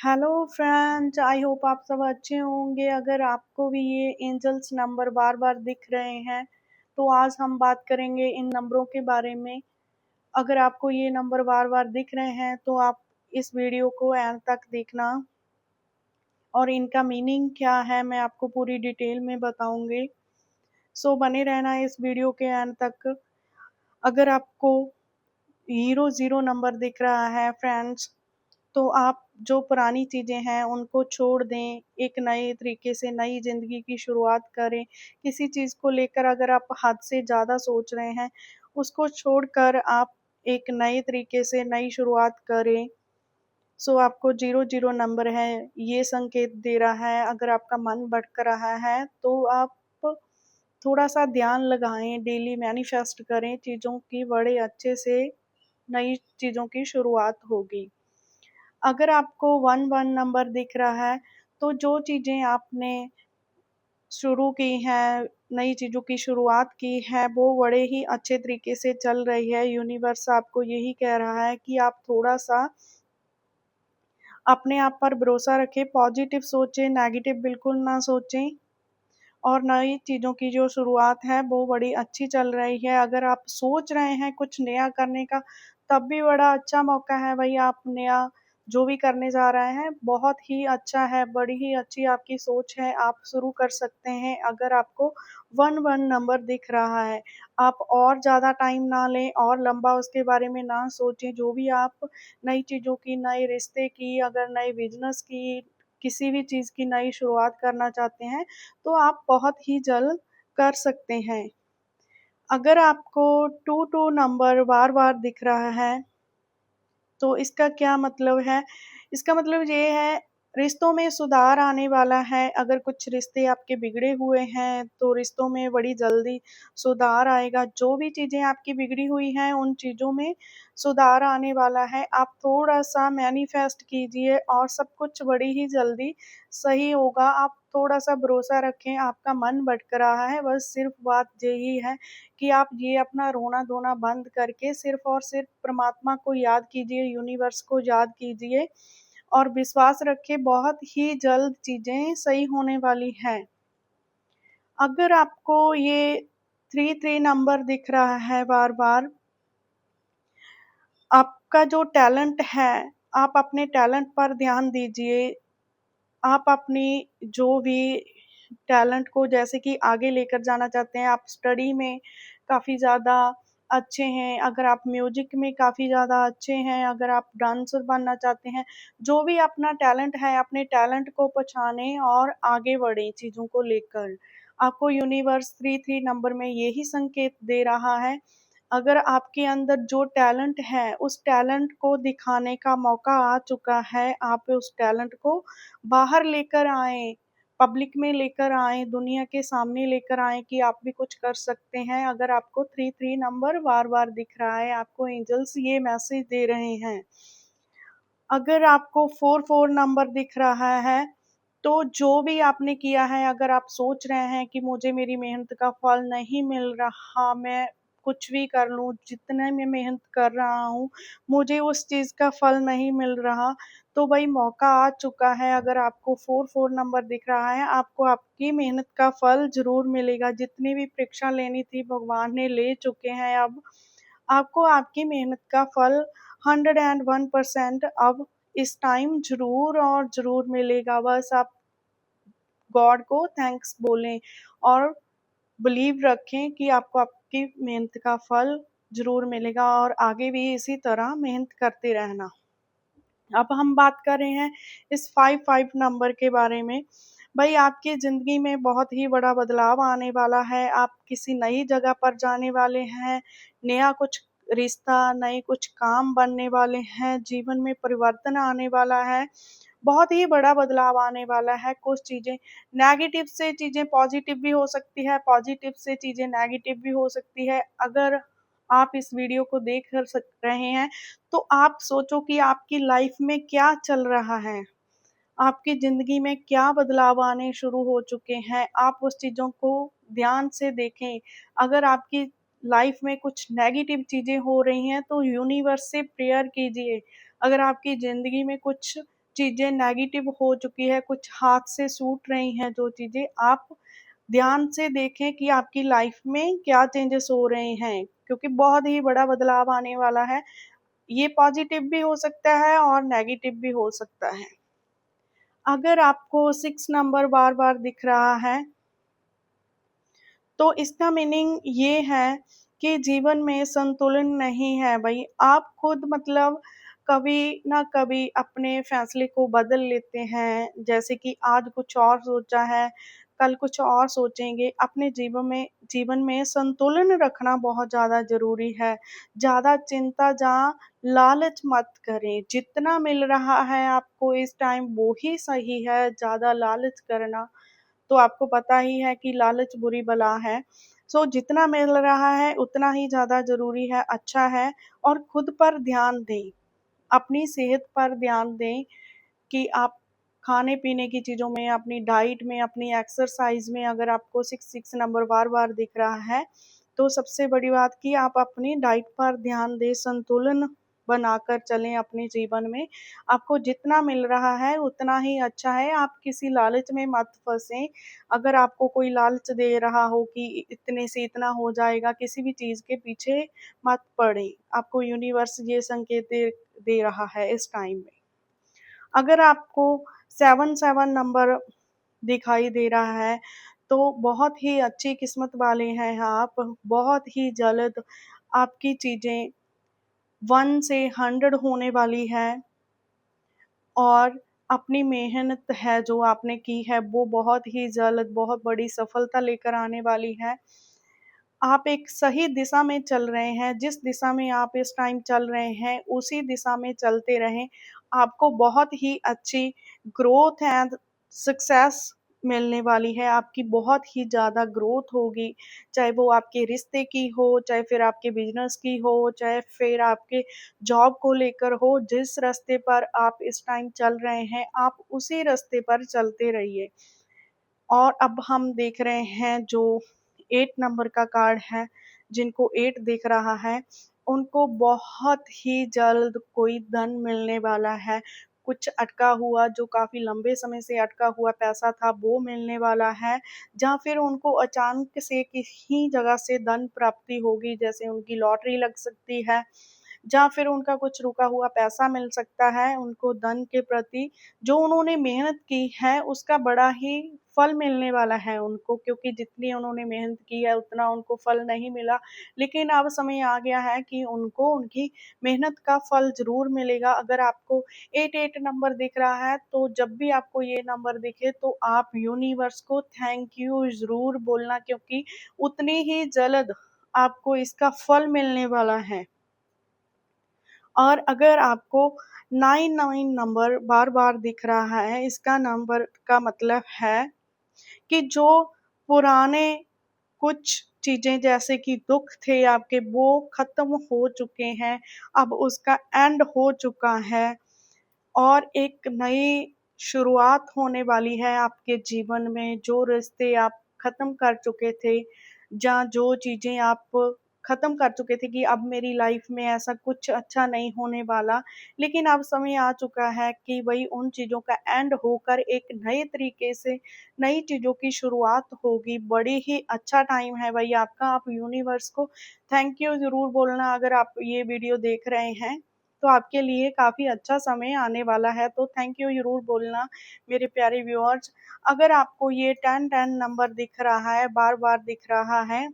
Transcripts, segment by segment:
Hello friends, I hope आप सब अच्छे होंगे। अगर आपको भी ये एंजल्स नंबर बार बार दिख रहे हैं तो आज हम बात करेंगे इन नंबरों के बारे में। अगर आपको ये नंबर बार बार दिख रहे हैं तो आप इस वीडियो को एंड तक देखना और इनका मीनिंग क्या है मैं आपको पूरी डिटेल में बताऊंगी। सो बने रहना इस वीडियो के एंड तक। अगर आपको 00 नंबर दिख रहा है फ्रेंड्स, तो आप जो पुरानी चीज़ें हैं उनको छोड़ दें, एक नए तरीके से नई ज़िंदगी की शुरुआत करें। किसी चीज़ को लेकर अगर आप हद से ज़्यादा सोच रहे हैं, उसको छोड़कर आप एक नए तरीके से नई शुरुआत करें। सो आपको 00 नंबर है, ये संकेत दे रहा है। अगर आपका मन भटक रहा है तो आप थोड़ा-सा ध्यान लगाएँ, डेली मैनिफेस्ट करें चीज़ों की, बड़े अच्छे से नई चीज़ों की शुरुआत होगी। अगर आपको 11 नंबर दिख रहा है, तो जो चीज़ें आपने शुरू की हैं, नई चीज़ों की शुरुआत की है, वो बड़े ही अच्छे तरीके से चल रही है। यूनिवर्स आपको यही कह रहा है कि आप थोड़ा-सा अपने आप पर भरोसा रखें, पॉजिटिव सोचें, नेगेटिव बिल्कुल ना सोचें और नई चीज़ों की जो शुरुआत है, वो बड़ी अच्छी चल रही है। अगर आप सोच रहे हैं कुछ नया करने का, तब भी बड़ा अच्छा मौका है भई। आप नया जो भी करने जा रहे हैं, बहुत ही अच्छा है, बड़ी ही अच्छी आपकी सोच है, आप शुरू कर सकते हैं अगर आपको 11 नंबर दिख रहा है। आप और ज़्यादा टाइम ना लें और लंबा उसके बारे में ना सोचें। जो भी आप नई चीज़ों की, नए रिश्ते की, अगर नए बिज़नेस की, किसी भी चीज़ की नई शुरुआत करना चाहते हैं, तो आप बहुत ही जल्द कर सकते हैं। अगर आपको 22 नंबर बार-बार दिख रहा है, तो इसका क्या मतलब है? इसका मतलब ये है, रिश्तों में सुधार आने वाला है। अगर कुछ रिश्ते आपके बिगड़े हुए हैं, तो रिश्तों में बड़ी जल्दी सुधार आएगा। जो भी चीज़ें आपकी बिगड़ी हुई हैं, उन चीज़ों में सुधार आने वाला है। आप थोड़ा-सा मैनिफेस्ट कीजिए और सब कुछ बड़ी ही जल्दी सही होगा। आप थोड़ा-सा भरोसा रखें, आपका मन भटक रहा है, बस सिर्फ़ बात यही है कि आप ये अपना रोना-धोना बंद करके सिर्फ़ और सिर्फ़ परमात्मा को याद कीजिए, यूनिवर्स को याद कीजिए और विश्वास रखिए, बहुत ही जल्द चीज़ें सही होने वाली हैं। अगर आपको ये 33 नंबर दिख रहा है बार-बार, आपका जो टैलेंट है, आप अपने टैलेंट पर ध्यान दीजिए। आप अपनी जो भी टैलेंट को जैसे कि आगे लेकर जाना चाहते हैं, आप स्टडी में काफ़ी ज़्यादा अच्छे हैं, अगर आप म्यूज़िक में काफ़ी ज़्यादा अच्छे हैं, अगर आप डांसर बनना चाहते हैं, जो भी अपना टैलेंट है, अपने टैलेंट को पहचानें और आगे बढ़ें चीज़ों को लेकर। आपको यूनिवर्स 33 नंबर में यही संकेत दे रहा है। अगर आपके अंदर जो टैलेंट है, उस टैलेंट को दिखाने का मौका आ चुका है, आप उस टैलेंट को बाहर लेकर आएँ, पब्लिक में लेकर आएँ, दुनिया के सामने लेकर आएँ कि आप भी कुछ कर सकते हैं। अगर आपको 33 नंबर बार-बार दिख रहा है, आपको एंजल्स ये मैसेज दे रहे हैं। अगर आपको 44 नंबर दिख रहा है, तो जो भी आपने किया है, अगर आप सोच रहे हैं कि मुझे मेरी मेहनत का फल नहीं मिल रहा, मैं कुछ भी कर लूँ, जितने मैं मेहनत कर रहा हूँ, मुझे उस चीज़ का फल नहीं मिल रहा, तो भई मौका आ चुका है। अगर आपको 44 नंबर दिख रहा है, आपको आपकी मेहनत का फल ज़रूर मिलेगा। जितनी भी परीक्षा लेनी थी, भगवान ने ले चुके हैं अब। आपको आपकी मेहनत का फल 101% अब इस टाइम ज़रूर और ज़रूर मिलेगा। बस आप गॉड को थैंक्स बोलें और बिलीव रखें कि आपको आपकी मेहनत का फल ज़रूर मिलेगा और आगे भी इसी तरह मेहनत करते रहना। अब हम बात कर रहे हैं इस 55 नंबर के बारे में। भई आपकी ज़िंदगी में बहुत ही बड़ा बदलाव आने वाला है, आप किसी नई जगह पर जाने वाले हैं, नया कुछ रिश्ता, नए कुछ काम बनने वाले हैं, जीवन में परिवर्तन आने वाला है, बहुत ही बड़ा बदलाव आने वाला है। कुछ चीज़ें नेगेटिव से चीज़ें पॉज़िटिव भी हो सकती है, पॉज़िटिव से चीज़ें नेगेटिव भी हो सकती है। अगर आप इस वीडियो को देख कर सक रहे हैं, तो आप सोचो कि आपकी लाइफ़ में क्या चल रहा है? आपकी ज़िंदगी में क्या बदलाव आने शुरू हो चुके हैं? आप उस चीज़ों को ध्यान से देखें। अगर आपकी लाइफ़ में कुछ नेगेटिव चीज़ें हो रही हैं, तो यूनिवर्स से प्रेयर कीजिए। अगर आपकी ज़िंदगी में कुछ चीज़ें नेगेटिव हो चुकी है, कुछ हाथ से छूट रही हैं जो चीज़ें, आप ध्यान से देखें कि आपकी लाइफ में क्या चेंजेस हो रहे हैं, क्योंकि बहुत ही बड़ा बदलाव आने वाला है। ये पॉजिटिव भी हो सकता है और नेगेटिव भी हो सकता है। अगर आपको 6 नंबर बार-बार दिख रहा है, तो इसका मीनिंग ये है कि जीवन में संतुलन नहीं है भई। आप खुद मतलब कभी ना कभी अपने फैसले को बदल लेते हैं, जैसे कि आज कुछ और सोचा है, कल कुछ और सोचेंगे। अपने जीवन में संतुलन रखना बहुत ज़्यादा ज़रूरी है। ज़्यादा चिंता या लालच मत करें, जितना मिल रहा है आपको इस टाइम वो ही सही है, ज़्यादा लालच करना तो आपको पता ही है कि लालच बुरी बला है। सो जितना मिल रहा है उतना ही ज़्यादा ज़रूरी है, अच्छा है और खुद पर ध्यान दें, अपनी सेहत पर ध्यान दें कि आप खाने-पीने की चीज़ों में, अपनी डाइट में, अपनी एक्सरसाइज़ में अगर आपको 6 नंबर बार-बार दिख रहा है, तो सबसे बड़ी बात कि आप अपनी डाइट पर ध्यान दें, संतुलन बनाकर चलें अपने जीवन में। आपको जितना मिल रहा है उतना ही अच्छा है, आप किसी लालच में मत फँसें। अगर आपको कोई लालच दे रहा हो कि इतने से इतना हो जाएगा, किसी भी चीज़ के पीछे मत पड़ें। आपको यूनिवर्स ये संकेत दे दे रहा है इस टाइम में। अगर आपको 7 नंबर दिखाई दे रहा है, तो बहुत ही अच्छी किस्मत वाले हैं आप, बहुत ही जल्द आपकी चीज़ें 1 से 100 होने वाली है और अपनी मेहनत है जो आपने की है, वो बहुत ही जल्द बहुत बड़ी सफलता लेकर आने वाली है। आप एक सही दिशा में चल रहे हैं, जिस दिशा में आप इस टाइम चल रहे हैं, उसी दिशा में चलते रहें। आपको बहुत ही अच्छी ग्रोथ एंड सक्सेस मिलने वाली है, आपकी बहुत ही ज़्यादा ग्रोथ होगी, चाहे वो आपके रिश्ते की हो, चाहे फिर आपके बिज़नेस की हो, चाहे फिर आपके जॉब को लेकर हो, जिस रास्ते पर आप इस टाइम चल रहे हैं, आप उसी रास्ते पर चलते रहिए। और अब हम देख रहे हैं जो 8 नंबर का कार्ड है, जिनको 8 दिख रहा है, उनको बहुत ही जल्द कोई धन मिलने वाला है। कुछ अटका हुआ जो काफ़ी लंबे समय से अटका हुआ पैसा था वो मिलने वाला है, या फिर उनको अचानक से किसी जगह से धन प्राप्ति होगी, जैसे उनकी लॉटरी लग सकती है या फिर उनका कुछ रुका हुआ पैसा मिल सकता है, उनको धन के प्रति जो उन्होंने मेहनत की है उसका बड़ा ही फल मिलने वाला है उनको, क्योंकि जितनी उन्होंने मेहनत की है उतना उनको फल नहीं मिला। लेकिन अब समय आ गया है कि उनको उनकी मेहनत का फल ज़रूर मिलेगा। अगर आपको 88 नंबर दिख रहा है, तो जब भी आपको ये नंबर दिखे तो आप यूनिवर्स को थैंक यू ज़रूर बोलना, क्योंकि उतनी ही जल्द आपको इसका फल मिलने वाला है। और अगर आपको 99 नंबर बार-बार दिख रहा है, इसका नंबर का मतलब है कि जो पुराने कुछ चीज़ें जैसे कि दुःख थे आपके वो ख़त्म हो चुके हैं, अब उसका एंड हो चुका है और एक नई शुरुआत होने वाली है आपके जीवन में। जो रिश्ते आप ख़त्म कर चुके थे या जो चीज़ें आप ख़त्म कर चुके थे कि अब मेरी लाइफ़ में ऐसा कुछ अच्छा नहीं होने वाला, लेकिन अब समय आ चुका है कि भई उन चीज़ों का एंड होकर एक नए तरीके से नई चीज़ों की शुरुआत होगी। बड़ी ही अच्छा टाइम है भई आपका, आप यूनिवर्स को थैंक यू ज़रूर बोलना अगर आप ये वीडियो देख रहे हैं। तो आपके लिए काफ़ी अच्छा समय आने वाला है, तो थैंक यू ज़रूर बोलना मेरे प्यारे व्यूअर्स। अगर आपको ये 10-10 नंबर दिख रहा है, बार-बार दिख रहा है,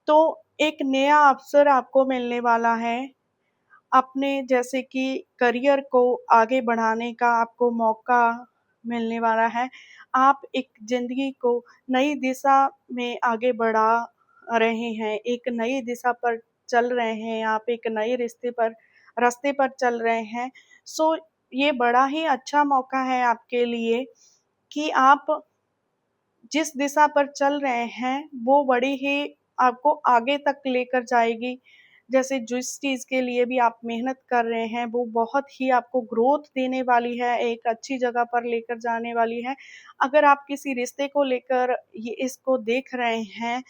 तो एक नया अवसर आपको मिलने वाला है। अपने जैसे कि करियर को आगे बढ़ाने का आपको मौका मिलने वाला है। आप एक ज़िंदगी को नई दिशा में आगे बढ़ा रहे हैं, एक नई दिशा पर चल रहे हैं, आप एक नए रास्ते पर चल रहे हैं। सो ये बड़ा ही अच्छा मौका है आपके लिए कि आप जिस दिशा पर चल रहे हैं, वो बड़ी ही आपको आगे तक लेकर जाएगी। जैसे जिस चीज़ के लिए भी आप मेहनत कर रहे हैं, वो बहुत ही आपको ग्रोथ देने वाली है, एक अच्छी जगह पर लेकर जाने वाली है। अगर आप किसी रिश्ते को लेकर ये इसको देख रहे हैं,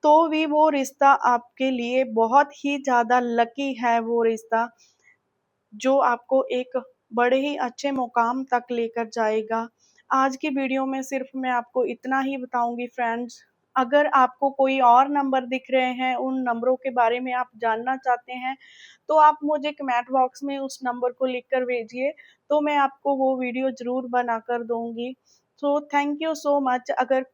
तो भी वो रिश्ता आपके लिए बहुत ही ज़्यादा लकी है वो रिश्ता। जो आपको एक बड़े ही अच्छे मुकाम तक लेकर जाएगा। आज की वीडियो में सिर्फ मैं आपको इतना ही बताऊँगी फ्रेंड्स। अगर आपको कोई और नंबर दिख रहे हैं, उन नंबरों के बारे में आप जानना चाहते हैं, तो आप मुझे कमेंट बॉक्स में उस नंबर को लिख कर भेजिए, तो मैं आपको वो वीडियो ज़रूर बनाकर दूँगी। So thank you so much. अगर